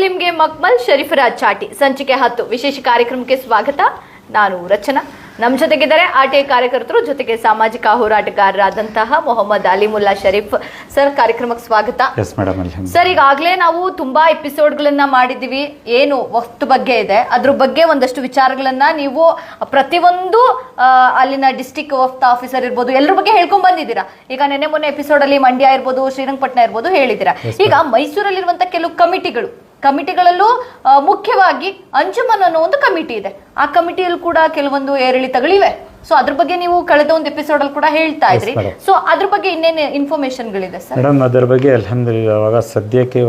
ಮುಸ್ಲಿಂಗೆ ಮಕ್ಮಲ್ ಶರೀಫರಾಜ್ ಚಾಟಿ ಸಂಚಿಕೆ 10 ವಿಶೇಷ ಕಾರ್ಯಕ್ರಮಕ್ಕೆ ಸ್ವಾಗತ. ನಾನು ರಚನಾ. ನಮ್ಮ ಜೊತೆಗಿದ್ದಾರೆ ಆರ್ಟಿಐ ಕಾರ್ಯಕರ್ತರು, ಜೊತೆಗೆ ಸಾಮಾಜಿಕ ಹೋರಾಟಗಾರರಾದಂತಹ ಮೊಹಮ್ಮದ್ ಅಲಿಮುಲ್ಲಾ ಶರೀಫ್ ಸರ್. ಕಾರ್ಯಕ್ರಮಕ್ಕೆ ಸ್ವಾಗತ ಸರ್. ಈಗಾಗಲೇ ನಾವು ತುಂಬಾ ಎಪಿಸೋಡ್ಗಳನ್ನ ಮಾಡಿದ್ದೀವಿ. ಏನು ವಸ್ತು ಬಗ್ಗೆ ಇದೆ ಅದ್ರ ಬಗ್ಗೆ ಒಂದಷ್ಟು ವಿಚಾರಗಳನ್ನ ನೀವು ಪ್ರತಿಯೊಂದು ಅಲ್ಲಿನ ಡಿಸ್ಟಿಕ್ ವಫ್ತ್ ಆಫೀಸರ್ ಇರ್ಬೋದು ಎಲ್ಲರ ಬಗ್ಗೆ ಹೇಳ್ಕೊಂಡ್ ಬಂದಿದ್ದೀರಾ. ಈಗ ನೆನ್ನೆ ಮೊನ್ನೆ ಎಪಿಸೋಡ್ ಅಲ್ಲಿ ಮಂಡ್ಯ ಇರ್ಬೋದು, ಶ್ರೀರಂಗಪಟ್ಟಣ ಇರ್ಬೋದು ಹೇಳಿದ್ದೀರಾ. ಈಗ ಮೈಸೂರಲ್ಲಿರುವಂತ ಕೆಲವು ಕಮಿಟಿಗಳಲ್ಲೂ ಮುಖ್ಯವಾಗಿ ಅಂಜುಮನ್ ಅನ್ನೋ ಒಂದು ಕಮಿಟಿ ಇದೆ. ಆ ಕಮಿಟಿಯಲ್ಲಿ ಕೂಡ ಕೆಲವೊಂದು ಏರಿಳಿತಗಳಿವೆ. ಸೊ ಅದ್ರ ಬಗ್ಗೆ ನೀವು ಕಳೆದ ಒಂದು ಎಪಿಸೋಡ್ ಅಲ್ಲಿ ಕೂಡ ಹೇಳ್ತಾ ಇದ್ರಿ. ಸೊ ಅದ್ರ ಬಗ್ಗೆ ಇನ್ನೇನು ಇನ್ಫಾರ್ಮೇಶನ್ಗಳಿದೆ ಸರ್? ಮೇಡಮ್, ಅದ್ರ ಬಗ್ಗೆ ಅಲ್ಹಮ್ದುಲಿಲ್ಲಾ ಇವಾಗ ಸದ್ಯಕ್ಕೆ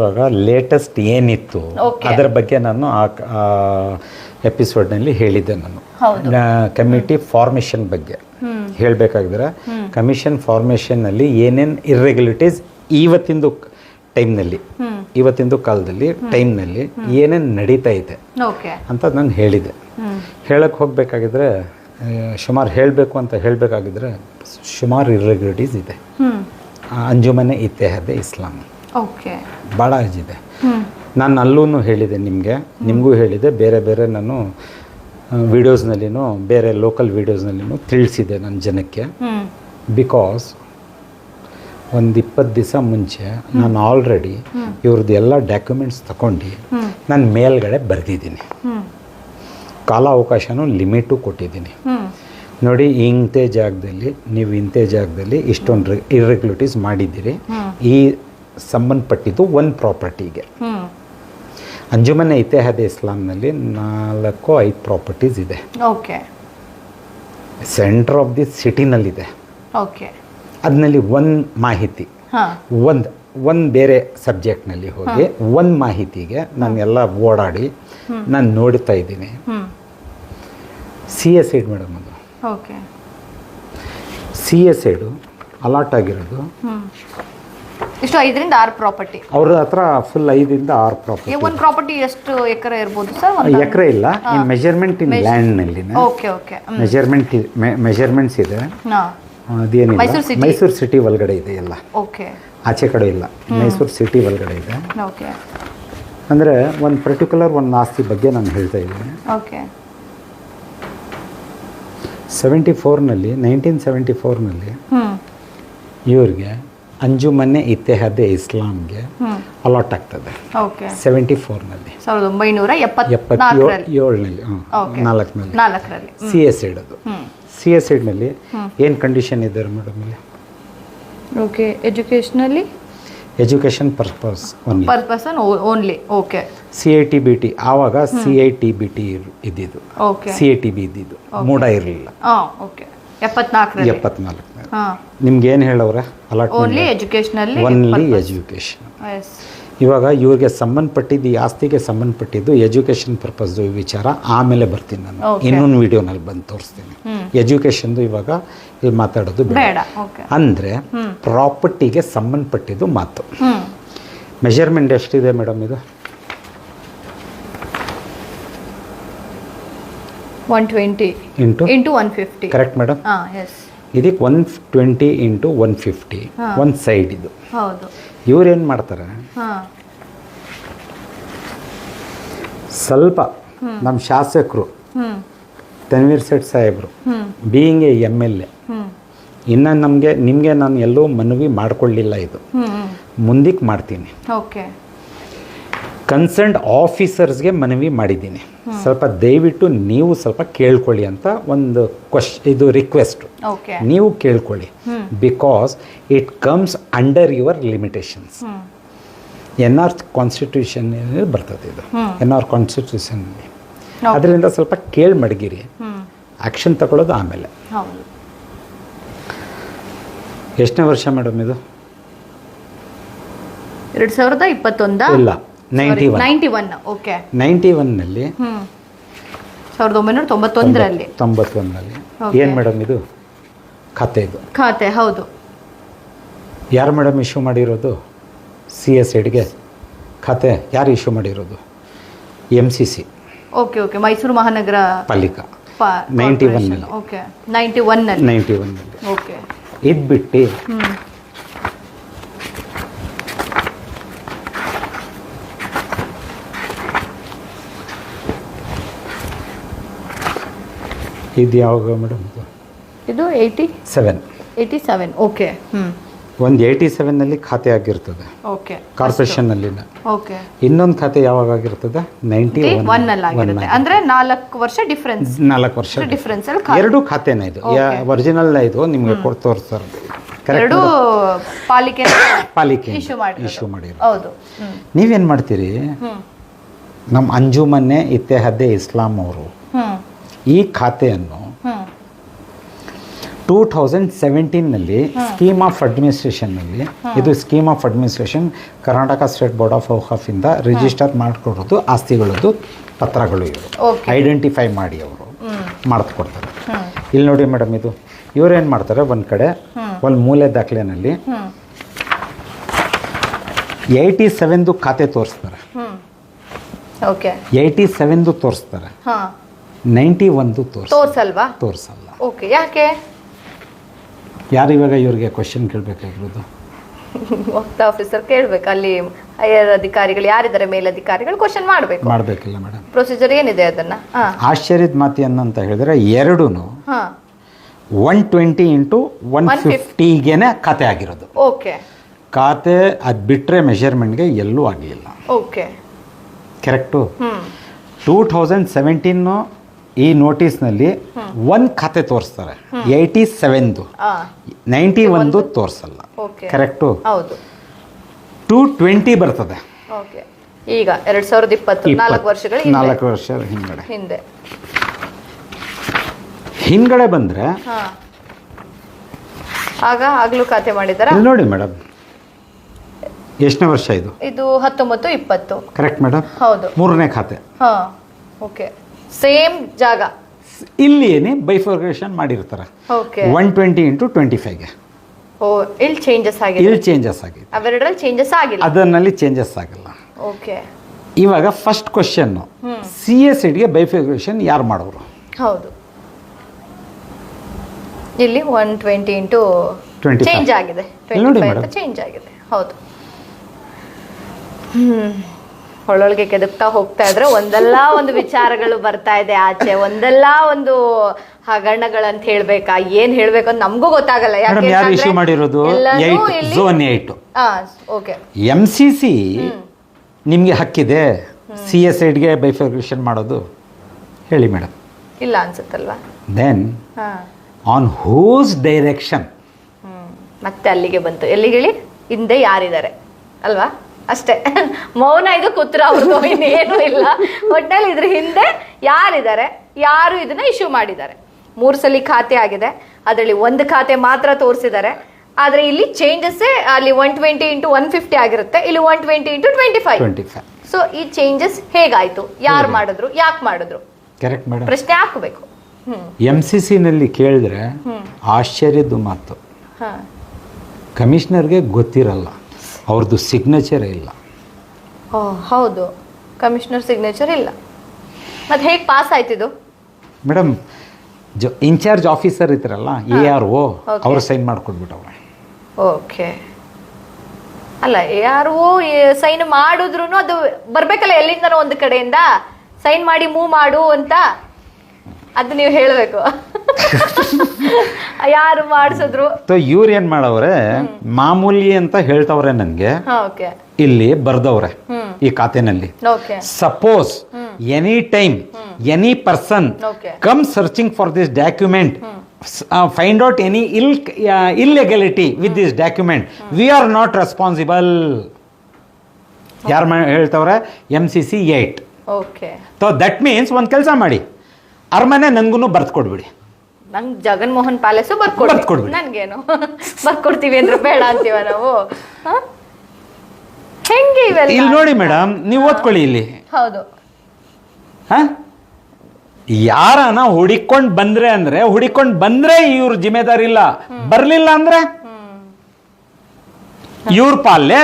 ಲೇಟೆಸ್ಟ್ ಏನಿತ್ತು ಅದರ ಬಗ್ಗೆ ನಾನು ಆ ಎಪಿಸೋಡ್ನಲ್ಲಿ ಹೇಳಿದ್ದೆ. ನಾನು ಕಮಿಟಿ ಫಾರ್ಮೇಷನ್ ಬಗ್ಗೆ ಹೇಳಬೇಕಾಗಿದ್ರೆ, ಕಮಿಷನ್ ಫಾರ್ಮೇಷನ್ನಲ್ಲಿ ಏನೇನು ಇರ್ರೆಗ್ಯುಲೇಟೀಸ್ ಇವತ್ತಿಂದು ಕಾಲದಲ್ಲಿ ಟೈಮ್ನಲ್ಲಿ ಏನೇನು ನಡೀತಾ ಇದೆ ಅಂತ ನಾನು ಹೇಳಿದೆ. ಹೇಳಕ್ಕೆ ಹೋಗಬೇಕಾಗಿದ್ರೆ ಹೇಳಬೇಕಾಗಿದ್ರೆ ಸುಮಾರು ಇರ್ರೆಗ್ಯುಲೇಟೀಸ್ ಇದೆ. ಅಂಜುಮನೆ ಇತ್ತೆಹಾದೆ ಇಸ್ಲಾಂ ಭಾಳ ಇದೆ. ನಾನು ಅಲ್ಲೂ ಹೇಳಿದೆ, ನಿಮಗೂ ಹೇಳಿದೆ, ಬೇರೆ ನಾನು ವಿಡಿಯೋಸ್ನಲ್ಲಿನೂ ಬೇರೆ ಲೋಕಲ್ ವಿಡಿಯೋಸ್ನಲ್ಲಿನೂ ತಿಳಿಸಿದೆ ನನ್ನ ಜನಕ್ಕೆ. ಬಿಕಾಸ್ ಒಂದು 20 ದಿವಸ ಮುಂಚೆ ನಾನು ಆಲ್ರೆಡಿ ಇವ್ರದ್ದು ಎಲ್ಲ ಡಾಕ್ಯುಮೆಂಟ್ಸ್ ತಗೊಂಡು ನಾನು ಮೇಲ್ಗಡೆ ಬರೆದಿದ್ದೀನಿ. ಕಾಲಾವಕಾಶನೂ ಲಿಮಿಟು ಕೊಟ್ಟಿದ್ದೀನಿ. ನೋಡಿ, ಇಂಥ ಜಾಗದಲ್ಲಿ ಇಷ್ಟೊಂದು ಇರ್ರೆಗ್ಯುಲೇಟೀಸ್ ಮಾಡಿದ್ದೀರಿ. ಈ ಸಂಬಂಧಪಟ್ಟಿದ್ದು ಒಂದು ಪ್ರಾಪರ್ಟಿಗೆ. ಅಂಜುಮನೆ ಇತ್ತೆಹಾದೆ ಇಸ್ಲಾಂನಲ್ಲಿ 4-5 ಪ್ರಾಪರ್ಟೀಸ್ ಇದೆ. ಸೆಂಟರ್ ಆಫ್ ದಿ ಸಿಟಿನಲ್ಲಿದೆ. ಅದರಲ್ಲಿ ಒಂದು ಮಾಹಿತಿ, ಒಂದು ಬೇರೆ ಸಬ್ಜೆಕ್ಟ್ನಲ್ಲಿ ಹೋಗಿ ಒಂದು ಮಾಹಿತಿಗೆ ನಾನು ಎಲ್ಲ ಓಡಾಡಿ ನಾನು ನೋಡ್ತಾ ಇದ್ದೀನಿ. CA ಸೈಡ್ ಮೇಡಮ್, ಅದು CA ಸೈಡು ಅಲಾಟ್ ಆಗಿರೋದು ಎಷ್ಟು 5ರಿಂದ 6 ಪ್ರಾಪರ್ಟಿ. ಅವ್ರ ಹತ್ರ ಫುಲ್ 5ರಿಂದ 6 ಪ್ರಾಪರ್ಟಿ. ಒಂದು ಪ್ರಾಪರ್ಟಿ ಎಷ್ಟು ಎಕರೆ ಇರ್ಬೋದು ಸರ್? ಎಕರೆ ಇಲ್ಲ, ಮೆಜರ್ಮೆಂಟ್ ಇನ್ ಲ್ಯಾಂಡ್ನಲ್ಲಿ ಮೆಜರ್ಮೆಂಟ್ಸ್ ಇದೆ. ಅದೇನಿಲ್ಲ, ಮೈಸೂರು ಸಿಟಿ ಒಳಗಡೆ ಇದೆ ಎಲ್ಲ, ಆಚೆ ಕಡೆ ಇಲ್ಲ. ಮೈಸೂರು ಸಿಟಿ ಒಳಗಡೆ ಇದೆ. ಅಂದರೆ ಒಂದು ಪರ್ಟಿಕ್ಯುಲರ್ ಒಂದು ಆಸ್ತಿ ಬಗ್ಗೆ ನಾನು ಹೇಳ್ತಾ ಇದ್ದೀನಿ. 1974ನಲ್ಲಿ ಇವ್ರಿಗೆ ಅಂಜುಮನೆ ಇತ್ತೆಹಾದೆ ಇಸ್ಲಾಂಗೆ ಅಲಾಟ್ ಆಗ್ತದೆ. 74ನಲ್ಲಿ 4ರಲ್ಲಿ CA ಸೈಡ್. ಅದು CA ಸೈಡ್ನಲ್ಲಿ ಏನು ಕಂಡೀಷನ್ ಇದೆ ಮೇಡಮ್ ಇಲ್ಲಿ? Education purpose only. CITBT ಆವಾಗ CITBT ಇದ್ದಿದ್ದು, CITB ಇದ್ದಿದ್ದು, ಮೂಡ ಇರಲಿಲ್ಲ. 74 ನಿಮ್ಗೆ ಏನು ಹೇಳವ್ರೆ? Allotment only education. ಇವಾಗ ಇವ್ರಿಗೆ ಸಂಬಂಧಪಟ್ಟಿದ್ದು, ಈ ಆಸ್ತಿಗೆ ಸಂಬಂಧಪಟ್ಟಿದ್ದು ಎಜುಕೇಷನ್ ಪರ್ಪಸ್ ವಿಚಾರ ಆಮೇಲೆ ಬರ್ತೀನಿ ನಾನು, ಇನ್ನೊಂದು ವಿಡಿಯೋನಲ್ಲಿ ಬಂದು ತೋರಿಸ್ತೀನಿ. ಎಜುಕೇಷನ್ದು ಇವಾಗ ಇಲ್ಲಿ ಮಾತಾಡೋದು ಬೇಡ. ಅಂದರೆ ಪ್ರಾಪರ್ಟಿಗೆ ಸಂಬಂಧಪಟ್ಟಿದ್ದು ಮಾತು. ಮೆಜರ್ಮೆಂಟ್ ಎಷ್ಟಿದೆ ಮೇಡಮ್ ಇದು? 120 ಇಂಟು 150. Correct madam? ಇದಕ್ಕೆ 120 ಇಂಟು 150 ಒಂದು ಸೈಡ್. ಇದು ಇವ್ರೇನು ಮಾಡ್ತಾರೆ, ಸ್ವಲ್ಪ ನಮ್ಮ ಶಾಸಕರು ತನ್ವೀರ್ ಸೇಠ್ ಸಾಹೇಬರು ಬೀಯಿಂಗ್ MLA, ಇನ್ನು ನಿಮಗೆ ನಾನು ಎಲ್ಲೂ ಮನವಿ ಮಾಡಿಕೊಳ್ಳಿಲ್ಲ. ಇದು ಮುಂದಕ್ಕೆ ಮಾಡ್ತೀನಿ. ಕನ್ಸರ್ನ್ಡ್ ಆಫೀಸರ್ಸ್ಗೆ ಮನವಿ ಮಾಡಿದ್ದೀನಿ. ಸ್ವಲ್ಪ ದಯವಿಟ್ಟು ನೀವು ಸ್ವಲ್ಪ ಕೇಳ್ಕೊಳ್ಳಿ ಅಂತ ಒಂದು ಇದು ರಿಕ್ವೆಸ್ಟ್. ನೀವು ಕೇಳ್ಕೊಳ್ಳಿ, because it comes under your limitations. NR constitution ಬರ್ತದೆ ಇದು, NR ಕಾನ್ಸ್ಟಿಟ್ಯೂಷನ್. ಅದರಿಂದ ಸ್ವಲ್ಪ ಕೇಳಿ ಮಡಗಿರಿ, ಆ್ಯಕ್ಷನ್ ತಗೊಳ್ಳೋದು ಆಮೇಲೆ. ಎಷ್ಟನೇ ವರ್ಷ ಮೇಡಮ್ ಇದು? 2021 ಇಲ್ಲ, 91ನಲ್ಲಿ 1991ರಲ್ಲಿ ಏನು ಮೇಡಮ್ ಇದು? ಖಾತೆ. ಹೌದು. ಯಾರು ಮೇಡಮ್ ಇಶ್ಯೂ ಮಾಡಿರೋದು? CA ಸೈಡ್ಗೆ ಖಾತೆ ಯಾರು ಇಶ್ಯೂ ಮಾಡಿರೋದು? MCC, ಮೈಸೂರು ಮಹಾನಗರ ಪಾಲಿಕೆ. 91ನಲ್ಲಿ ಇದು ಬಿಟ್ಟು ಇದು ಯಾವಾಗ ಮೇಡಮ್? ಇದು 87. ಓಕೆ. ಒಂದು 87ನಲ್ಲಿ ಖಾತೆ ಆಗಿರ್ತದೆ ಓಕೆ. ಕಾರ್ಪೊರೇಷನ್ನಲ್ಲಿನ. ಓಕೆ. ಇನ್ನೊಂದು ಖಾತೆ ಯಾವಾಗ ಆಗಿರ್ತದೆ? 91 ಆಗಿರುತ್ತೆ. ಅಂದ್ರೆ 4 ವರ್ಷ ಡಿಫರೆನ್ಸ್. 4 ವರ್ಷ ಡಿಫರೆನ್ಸ್ ಅಲ್ಲಿ ಎರಡು ಖಾತೆನ ಇದು ಒರಿಜಿನಲ್ ಇದು ನಿಮಗೆ ತೋರಿಸ್ತಾರೆ. ಎರಡು ಪಾಲಿಕೆ ಇಶ್ಯೂ ಮಾಡಿರೋ. ಹೌದು. ನೀವೇನು ಮಾಡ್ತೀರಿ? ನಮ್ಮ ಅಂಜುಮನ್ನೆ ಇತ್ತೆಹದ್ದೆ ಇಸ್ಲಾಂ ಅವರು ಈ ಖಾತೆಯನ್ನು 2017ನಲ್ಲಿ ಸ್ಕೀಮ್ ಆಫ್ ಅಡ್ಮಿನಿಸ್ಟ್ರೇಷನ್ನಲ್ಲಿ, ಇದು scheme of administration Karnataka state board of ಔಕಾಫಿಂದ ರಿಜಿಸ್ಟರ್ ಮಾಡಿಕೊಡೋದು ಆಸ್ತಿಗಳದ್ದು ಪತ್ರಗಳು ಇವರು ಐಡೆಂಟಿಫೈ ಮಾಡಿ ಅವರು ಮಾಡಿಕೊಡ್ತಾರೆ. ಇಲ್ಲಿ ನೋಡಿ ಮೇಡಮ್, ಇದು ಇವರೇನು ಮಾಡ್ತಾರೆ, ಒಂದು ಕಡೆ ಒಂದು ಮೂಲೆ ದಾಖಲೆನಲ್ಲಿ 87ದು ಖಾತೆ ತೋರಿಸ್ತಾರೆ. 87ದು ತೋರಿಸ್ತಾರೆ, 91ದು ತೋರಿಸಲ್ಲ. ಓಕೆ. ಯಾಕೆ? ಯಾರು ಇವಾಗ ಇವ್ರಿಗೆ ಕ್ವಶನ್ ಕೇಳಬೇಕಾಗಿರೋದು? ವಕ್ತಾ ಆಫೀಸರ್ ಕೇಳಬೇಕು. ಅಲ್ಲಿ ಹೈಯರ್ ಅಧಿಕಾರಿಗಳು ಯಾರಿದ್ದಾರೆ, ಮೇಲಧಿಕಾರಿಗಳು ಕ್ವಶನ್ ಮಾಡಬೇಕಿಲ್ಲ ಮೇಡಮ್. ಪ್ರೊಸೀಜರ್ ಏನಿದೆ ಅದನ್ನ. ಆಶ್ಚರ್ಯದ ಮಾತು ಏನಂತ ಹೇಳಿದ್ರೆ ಎರಡೂ 120 × 150ಗೆನೆ ಖಾತೆ ಆಗಿರೋದು. ಓಕೆ. ಖಾತೆ ಅದು ಬಿಟ್ಟರೆ ಮೆಷರ್ಮೆಂಟ್ಗೆ ಎಲ್ಲೂ ಆಗಲಿಲ್ಲ. ಓಕೆ. ಕರೆಕ್ಟು. 2017 ಈ ನೋಟಿಸ್ನಲ್ಲಿ ಒಂದು ಖಾತೆ ತೋರಿಸ್ತಾರೆ, 87ದು, 91ದು ತೋರಿಸಲ್ಲ. ಕರೆಕ್ಟು. 220 ಬರ್ತದೆ. ಓಕೆ. ಈಗ 2020 4 ವರ್ಷಗಳ 4 ವರ್ಷ ಹಿಂದ್ಗಡೆ ಬಂದರೆ ಆಗ್ಲೂ ಖಾತೆ ಮಾಡಿದಾರ ನೋಡಿ ಮೇಡಮ್. ಎಷ್ಟನೇ ವರ್ಷ ಇದು? ಇದು 19-20. Correct madam. ಹೌದು. 3ನೇ ಖಾತೆ. ಓಕೆ. ಸೇಮ್ ಜಾಗ ಇಲ್ಲಿ ಏನೇ ಬೈಫರ್ಗೇಷನ್ ಮಾಡಿರ್ತಾರೆ. ಓಕೆ. 120 × 25ಗೆ. ಇಲ್ಲಿ ಚೇಂಜಸ್ ಆಗಿದೆ. ಅವೆರಡರಲ್ಲಿ ಚೇಂಜಸ್ ಆಗಿಲ್ಲ. ಅದರಲ್ಲಿ ಚೇಂಜಸ್ ಆಗಿಲ್ಲ. ಓಕೆ. ಇವಾಗ ಫಸ್ಟ್ ಕ್ವಶನ್, CSIDಗೆ ಬೈಫರ್ಗೇಷನ್ ಯಾರು ಮಾಡೋರು? ಹೌದು. ಇಲ್ಲಿ 120 × 25 ಚೇಂಜ್ ಆಗಿದೆ. 25 ಚೇಂಜ್ ಆಗಿದೆ. ಹೌದು. ಒಳ್ಳೊಳಗೆ ಕೆದಕ್ತಾ ಹೋಗ್ತಾ ಇದ್ರೆ ಒಂದಲ್ಲ ಒಂದು ವಿಚಾರಗಳು ಬರ್ತಾ ಇದೆ ಆಚೆ, ಒಂದಲ್ಲ ಒಂದು ಹಗರಣಗಳಂತ ಹೇಳ್ಬೇಕಾ, ಏನ್ ಹೇಳ್ಬೇಕು ಅಂತ ನಮಗೂ ಗೊತ್ತಾಗಲ್ಲ. ಯಾರು ಇಶ್ಯೂ ಮಾಡಿರೋದು? ಝೋನ್ 8. ಓಕೆ. MCC ನಿಮ್ಗೆ ಹಕ್ಕಿದೆ CSIDಗೆ ಬೈಫರ್ಗೇಷನ್ ಮಾಡೋದು? ಹೇಳಿ ಮೇಡಮ್. ಇಲ್ಲ ಅನ್ಸುತ್ತಲ್ವಾ? Then on whose direction? ಮತ್ತೆ ಅಲ್ಲಿಗೆ ಬಂತು. ಎಲ್ಲಿಗೆ ಹೇಳಿ? ಹಿಂದೆ ಯಾರಿದ್ದಾರೆ ಅಲ್ವಾ? ಅಷ್ಟೇ. ಮೌನ ಇದು ಕೂತ್ರ ಅವ್ರದ್ದು, ಇನ್ನೇನು ಇಲ್ಲ. ಒಟ್ಟಿನಲ್ಲಿ ಇದ್ರ ಹಿಂದೆ ಯಾರಿದ್ದಾರೆ, ಯಾರು ಇದನ್ನ ಇಶ್ಯೂ ಮಾಡಿದ್ದಾರೆ. 3 ಸಲ ಖಾತೆ ಆಗಿದೆ, ಅದರಲ್ಲಿ ಒಂದು ಖಾತೆ ಮಾತ್ರ ತೋರಿಸಿದ್ದಾರೆ. ಆದ್ರೆ ಇಲ್ಲಿ ಚೇಂಜಸ್ ಅಲ್ಲಿ 120 × 150 ಆಗಿರುತ್ತೆ, ಇಲ್ಲಿ 120 × 25. ಸೊ ಈ ಚೇಂಜಸ್ ಹೇಗಾಯ್ತು, ಯಾರು ಮಾಡಿದ್ರು, ಯಾಕೆ ಮಾಡಿದ್ರು? Correct madam. ಪ್ರಶ್ನೆ ಹಾಕಬೇಕು. MCCನಲ್ಲಿ ಕೇಳಿದ್ರೆ ಆಶ್ಚರ್ಯದ ಮಾತು, ಕಮಿಷನರ್ಗೆ ಗೊತ್ತಿರಲ್ಲ, ಅವ್ರದ್ದು ಸಿಗ್ನೇಚರೇ ಇಲ್ಲ. ಹೌದು, ಕಮಿಷನರ್ ಸಿಗ್ನೇಚರ್ ಇಲ್ಲ. ಮತ್ತೆ ಹೇಗೆ ಪಾಸ್ ಆಯ್ತಿದ್ದು ಮೇಡಮ್? ಇನ್ಚಾರ್ಜ್ ಆಫೀಸರ್ ಇದ್ರಲ್ಲ, ARO, ಅವರು ಸೈನ್ ಮಾಡ್ಕೊಡ್ಬಿಟ್ಟವ್ರೆ. ಓಕೆ. ಅಲ್ಲ, ARO ಸೈನ್ ಮಾಡಿದ್ರು ಅದು ಬರ್ಬೇಕಲ್ಲ ಎಲ್ಲಿಂದನೋ ಒಂದು ಕಡೆಯಿಂದ, ಸೈನ್ ಮಾಡಿ ಮೂವ್ ಮಾಡು ಅಂತ. ಅದು ನೀವು ಹೇಳಬೇಕು. ಯಾರು ಮಾಡಿಸಿದ್ರು? ಇವ್ರು ಏನ್ ಮಾಡವ್ರೆ, ಮಾಮೂಲಿ ಅಂತ ಹೇಳ್ತವ್ರೆ ನನ್ಗೆ. ಇಲ್ಲಿ ಬರ್ದವ್ರೆ ಈ ಖಾತೆನಲ್ಲಿ, suppose any time any person come searching for this document, find out any illegality with this document, we are not responsible. ಯಾರು ಹೇಳ್ತವ್ರೆ? MCC 8. ಸೊ ದಟ್ ಮೀನ್ಸ್ ಒಂದು ಕೆಲಸ ಮಾಡಿ, ಅರಮನೆ ನನ್ಗೂ ಬರ್ದ್ಕೊಡ್ಬಿಡಿ. ನಂಗೆ ಜಗನ್ಮೋಹನ್ ಪ್ಯಾಲೇಸು ಬರ್ಕೊಡ್ಬಿಡಿ. ನನ್ಗೇನು ಬರ್ಕೊಡ್ತೀವಿ ಅಂದ್ರೆ ಬೇಡ ಅಂತೀವ ನಾವು? ಹೆಂಗೆ ಇವೆಲ್ಲ? ಇಲ್ಲಿ ನೋಡಿ ಮೇಡಮ್, ನೀವು ಓದ್ಕೊಳ್ಳಿ ಇಲ್ಲಿ. ಹೌದು. ಯಾರನ ಹುಡಿಕೊಂಡ್ ಬಂದ್ರೆ ಅಂದ್ರೆ ಹುಡಿಕೊಂಡ್ ಬಂದ್ರೆ ಇವ್ರ ಜಿಮ್ಮೆದಾರಿ ಇಲ್ಲ, ಬರ್ಲಿಲ್ಲ ಅಂದ್ರೆ ಇವ್ರ ಪಾಲ್ಲೆ.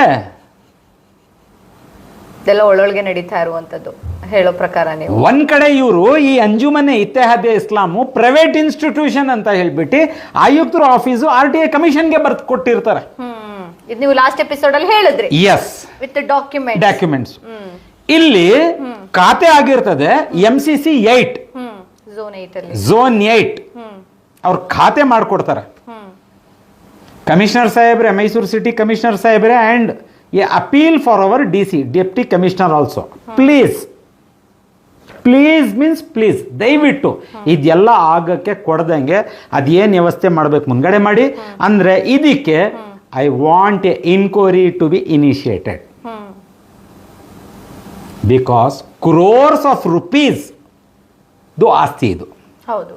ಇದೆಲ್ಲ ಒಳ್ಳೊಳಗೆ ನಡೀತಾ ಇರುವಂತದ್ದು ಹೇಳೋ ಪ್ರಕಾರ. ನೀವು ಒಂದ್ ಕಡೆ ಇವರು ಈ ಅಂಜುಮನೆ ಇತ್ತೆಹಾದೆ ಇಸ್ಲಾಮು ಪ್ರೈವೇಟ್ ಇನ್ಸ್ಟಿಟ್ಯೂಷನ್ ಅಂತ ಹೇಳ್ಬಿಟ್ಟು ಆಯುಕ್ತರ ಆಫೀಸು RTI ಕಮಿಷನ್ಗೆ ಬರ್ದು ಕೊಟ್ಟಿರ್ತಾರೆ. ಇದು ನೀವು ಲಾಸ್ಟ್ ಎಪಿಸೋಡ್ ಅಲ್ಲಿ ಹೇಳಿದ್ರಿ. Yes, with documents. ಇಲ್ಲಿ ಖಾತೆ ಆಗಿರ್ತದೆ MCC 8, ಝೋನ್ 8 ಅವ್ರು ಖಾತೆ ಮಾಡಿಕೊಡ್ತಾರೆ. ಕಮಿಷನರ್ ಸಾಹೇಬ್ರೆ, ಮೈಸೂರು ಸಿಟಿ ಕಮಿಷನರ್ ಸಾಹೇಬ್ರೆ, and A appeal for our DC deputy commissioner also. Please means please, ದಯವಿಟ್ಟು ಇದೆಲ್ಲ ಆಗಕ್ಕೆ ಕೊಡ್ದಂಗೆ ಅದೇನು ವ್ಯವಸ್ಥೆ ಮಾಡಬೇಕು ಮುಂದ್ಗಡೆ ಮಾಡಿ. ಅಂದರೆ ಇದಕ್ಕೆ I want a inquiry to be initiated, because crores of rupees ಆಸ್ತಿ ಇದು. ಹೌದು,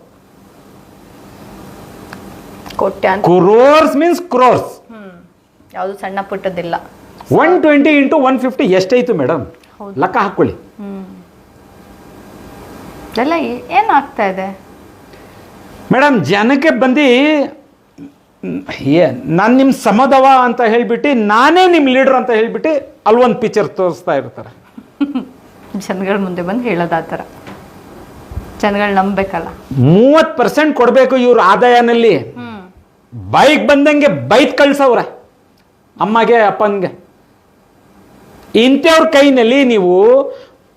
ಕ್ರೋರ್ಸ್ ಮೀನ್ಸ್ ಕ್ರೋರ್ಸ್, ಯಾವುದು ಸಣ್ಣ ಪುಟ್ಟದಿಲ್ಲ. 120 into 150 ಎಷ್ಟಾಯ್ತು ಮೇಡಮ್? ಲೆಕ್ಕ ಹಾಕೊಳ್ಳಿ. ಎಲ್ಲ ಏನಾಗ್ತಾ ಇದೆ ಮೇಡಮ್? ಜನಕ್ಕೆ ಬಂದು ನಾನು ನಿಮ್ಮ ಸಮದವ ಅಂತ ಹೇಳ್ಬಿಟ್ಟು, ನಾನೇ ನಿಮ್ಮ ಲೀಡರ್ ಅಂತ ಹೇಳ್ಬಿಟ್ಟು ಅಲ್ಲೊಂದು ಪಿಕ್ಚರ್ ತೋರಿಸ್ತಾ ಇರ್ತಾರೆ. ಜನಗಳ ಮುಂದೆ ಬಂದು ಹೇಳೋದು ಆ ಥರ, ಜನಗಳು ನಂಬಬೇಕಲ್ಲ. 30% ಕೊಡಬೇಕು ಇವ್ರ ಆದಾಯನಲ್ಲಿ. ಬೈಕ್ ಬಂದಂಗೆ ಬೈಕ್ ಕಳ್ಸವ್ರೆ ಅಮ್ಮಗೆ ಅಪ್ಪನ್ಗೆ. ಇಂಥವ್ರ ಕೈನಲ್ಲಿ ನೀವು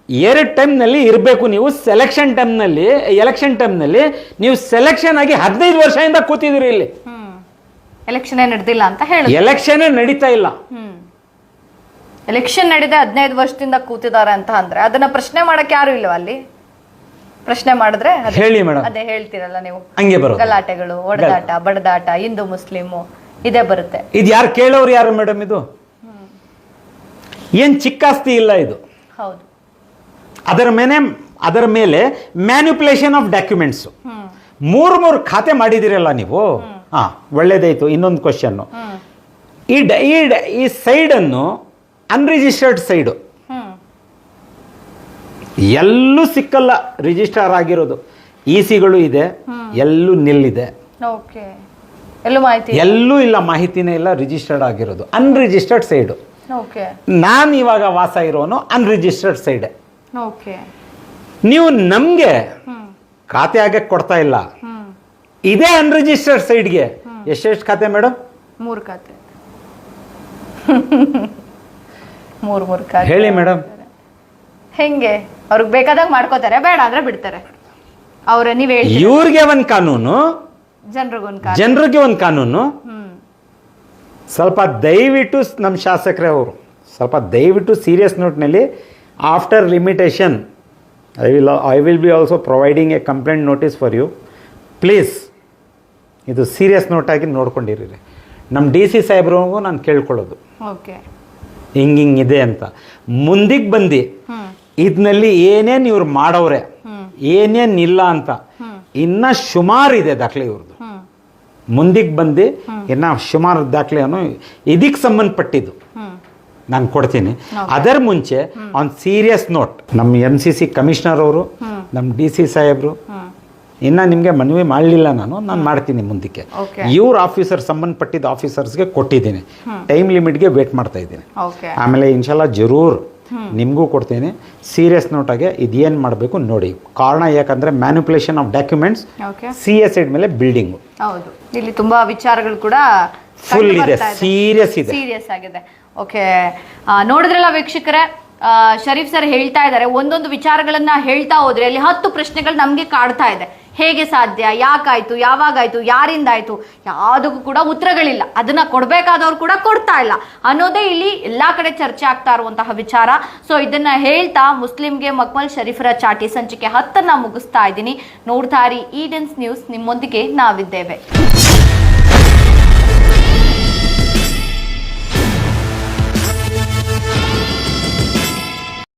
2 ಟೈಮ್ನಲ್ಲಿ ಇರಬೇಕು. ನೀವು ಎಲೆಕ್ಷನ್ ಟೈಮ್ನಲ್ಲಿ ನೀವು ಸೆಲೆಕ್ಷನ್ ಆಗಿ 15 ವರ್ಷದಿಂದ ಕೂತಿದ್ದೀರಿ ಇಲ್ಲಿ. ಎಲೆಕ್ಷನ್ ನಡೆದಿಲ್ಲ ಅಂತ ಹೇಳಿ, ಎಲೆಕ್ಷನ್ ನಡೀತಾ ಇಲ್ಲ. ಎಲೆಕ್ಷನ್ ನಡೆದ 15 ವರ್ಷದಿಂದ ಕೂತಿದ್ದಾರೆ ಅಂತ ಅಂದ್ರೆ ಅದನ್ನ ಪ್ರಶ್ನೆ ಮಾಡಕ್ ಯಾರು ಇಲ್ವ ಅಲ್ಲಿ? ಪ್ರಶ್ನೆ ಮಾಡಿದ್ರೆ ಹೇಳಿ ಮೇಡಮ್, ಅದೇ ಹೇಳ್ತೀರಲ್ಲ ನೀವು, ಹಂಗೆ ಬರೋದು. ಗಲಾಟೆಗಳು, ಒಡೆದಾಟ, ಬಡದಾಟ, ಹಿಂದೂ ಮುಸ್ಲಿಮು ಇದೇ ಬರುತ್ತೆ. ಇದು ಯಾರು ಕೇಳೋರು ಯಾರು ಮೇಡಮ್? ಇದು ಏನ್ ಚಿಕ್ಕಾಸ್ತಿ ಇಲ್ಲ ಇದು. ಹೌದು, ಅದರ ಮೇಲೆ ಮ್ಯಾನಿಪುಲೇಷನ್ ಆಫ್ ಡಾಕ್ಯುಮೆಂಟ್ಸ್. 3 ಖಾತೆ ಮಾಡಿದಿರಲ್ಲ ನೀವು. ಒಳ್ಳೇದಾಯ್ತು. ಇನ್ನೊಂದು ಕ್ವಶನ್, ಈ ಸೈಡ್ ಅನ್ನು ಅನ್ರಿಜಿಸ್ಟರ್ಡ್ ಸೈಡು ಎಲ್ಲೂ ಸಿಕ್ಕಲ್ಲ. ರಿಜಿಸ್ಟರ್ ಆಗಿರೋದು ECಗಳು ಇದೆ, ಎಲ್ಲೂ ನಿಲ್ಲಿದೆ, ಎಲ್ಲೂ ಇಲ್ಲ, ಮಾಹಿತಿನೇ ಇಲ್ಲ. ರಿಜಿಸ್ಟರ್ಡ್ ಆಗಿರೋದು ಅನ್ರಿಜಿಸ್ಟರ್ಡ್ ಸೈಡು. ನಾನು ಇವಾಗ ವಾಸ ಇರೋನು ಅನ್ರಿಜಿಸ್ಟರ್ಡ್ ಸೈಡ್. ನೀವು ನಮ್ಗೆ ಖಾತೆ ಆಗಕ್ಕೆ ಕೊಡ್ತಾ ಇಲ್ಲ. ಇದೇ ಅನ್ರಿಜಿಸ್ಟರ್ಡ್ ಸೈಡ್ಗೆ ಎಷ್ಟೆಷ್ಟು ಖಾತೆ ಮೇಡಮ್? 3 ಖಾತೆ. 3 ಖಾತೆ ಹೇಳಿ ಮೇಡಮ್. ಹೆಂಗೆ? ಅವ್ರಿಗೆ ಬೇಕಾದಾಗ ಮಾಡ್ಕೋತಾರೆ, ಬೇಡ ಅಂದ್ರೆ ಬಿಡ್ತಾರೆ. ಅವ್ರ ನೀವ್ ಹೇಳಿ, ಇವ್ರಿಗೆ ಒಂದು ಕಾನೂನು, ಜನರಿಗೆ ಒಂದು ಕಾನೂನು. ಸ್ವಲ್ಪ ದಯವಿಟ್ಟು ನಮ್ಮ ಶಾಸಕರೇ ಅವರು ಸ್ವಲ್ಪ ದಯವಿಟ್ಟು ಸೀರಿಯಸ್ ನೋಟ್ನಲ್ಲಿ, after limitation I will be also providing a complaint notice for you. Please ಇದು ಸೀರಿಯಸ್ ನೋಟಾಗಿ ನೋಡ್ಕೊಂಡಿರಿ. ನಮ್ಮ DC ಸಾಹೇಬ್ರಿಗೂ ನಾನು ಕೇಳ್ಕೊಳ್ಳೋದು, ಹಿಂಗಿದೆ ಅಂತ ಮುಂದಿಗೆ ಬಂದು ಇದರಲ್ಲಿ ಏನೇನು ಇವ್ರು ಮಾಡವ್ರೆ, ಏನೇನಿಲ್ಲ ಅಂತ ಇನ್ನ ಸುಮಾರಿದೆ ದಾಖಲೆ ಇವ್ರದ್ದು. ಮುಂದಿಗೆ ಬಂದು ಇನ್ನ ಸುಮಾರು ದಾಖಲೆಯನ್ನು ಇದಕ್ಕೆ ಸಂಬಂಧಪಟ್ಟಿದ್ದು ನಾನು ಕೊಡ್ತೀನಿ. ಅದರ ಮುಂಚೆ ಆನ್ ಸೀರಿಯಸ್ ನೋಟ್, ನಮ್ಮ MCC ಕಮಿಷನರ್ ಅವರು, ನಮ್ಮ DC ಸಾಹೇಬ್ರು, ಇನ್ನು ನಿಮಗೆ ಮನವಿ ಮಾಡಲಿಲ್ಲ, ನಾನು ಮಾಡ್ತೀನಿ ಮುಂದಕ್ಕೆ. ಇವ್ರ ಸಂಬಂಧಪಟ್ಟಿದ್ದ ಆಫೀಸರ್ಸ್ಗೆ ಕೊಟ್ಟಿದ್ದೀನಿ. ಟೈಮ್ ಲಿಮಿಟ್ಗೆ ವೇಟ್ ಮಾಡ್ತಾ ಇದ್ದೀನಿ. ಆಮೇಲೆ ಇನ್ಶಾಲ್ಲ ಜರೂರ್ ನಿಮಗೂ ಕೊಡ್ತೀನಿ. ಸೀರಿಯಸ್ ನೋಟಾಗೆ ಇದೇನು ಮಾಡಬೇಕು ನೋಡಿ. ಕಾರಣ ಯಾಕಂದ್ರೆ manipulation of documents, CS side ಮೇಲೆ ಬಿಲ್ಡಿಂಗು. ಹೌದು, ಇಲ್ಲಿ ತುಂಬಾ ವಿಚಾರಗಳು ಕೂಡ ಫುಲ್ ಇದೆ, ಸೀರಿಯಸ್ ಆಗಿದೆ. ಓಕೆ, ನೋಡಿದ್ರಲ್ಲ ವೀಕ್ಷಕರೇ, ಶರೀಫ್ ಸರ್ ಹೇಳ್ತಾ ಇದ್ದಾರೆ, ಒಂದೊಂದು ವಿಚಾರಗಳನ್ನ ಹೇಳ್ತಾ ಹೋದ್ರೆ ಅಲ್ಲಿ 10 ಪ್ರಶ್ನೆಗಳು ನಮ್ಗೆ ಕಾಡ್ತಾ ಇದೆ. ಹೇಗೆ ಸಾಧ್ಯ, ಯಾಕಾಯ್ತು, ಯಾವಾಗಾಯ್ತು, ಯಾರಿಂದಾಯ್ತು, ಯಾವುದಕ್ಕೂ ಕೂಡ ಉತ್ತರಗಳಿಲ್ಲ. ಅದನ್ನ ಕೊಡ್ಬೇಕಾದವ್ರು ಕೂಡ ಕೊಡ್ತಾ ಇಲ್ಲ ಅನ್ನೋದೇ ಇಲ್ಲಿ ಎಲ್ಲಾ ಕಡೆ ಚರ್ಚೆ ಆಗ್ತಾ ಇರುವಂತಹ ವಿಚಾರ. ಸೊ ಇದನ್ನ ಹೇಳ್ತಾ ಮುಸ್ಲಿಂಗೆ ಮಕ್ಮಲ್ ಶರೀಫರ ಚಾಟಿ ಸಂಚಿಕೆ 10 ಮುಗಿಸ್ತಾ ಇದ್ದೀನಿ. ನೋಡ್ತಾ ಇರಿ ಈಡೆನ್ಸ್ ನ್ಯೂಸ್, ನಿಮ್ಮೊಂದಿಗೆ ನಾವಿದ್ದೇವೆ.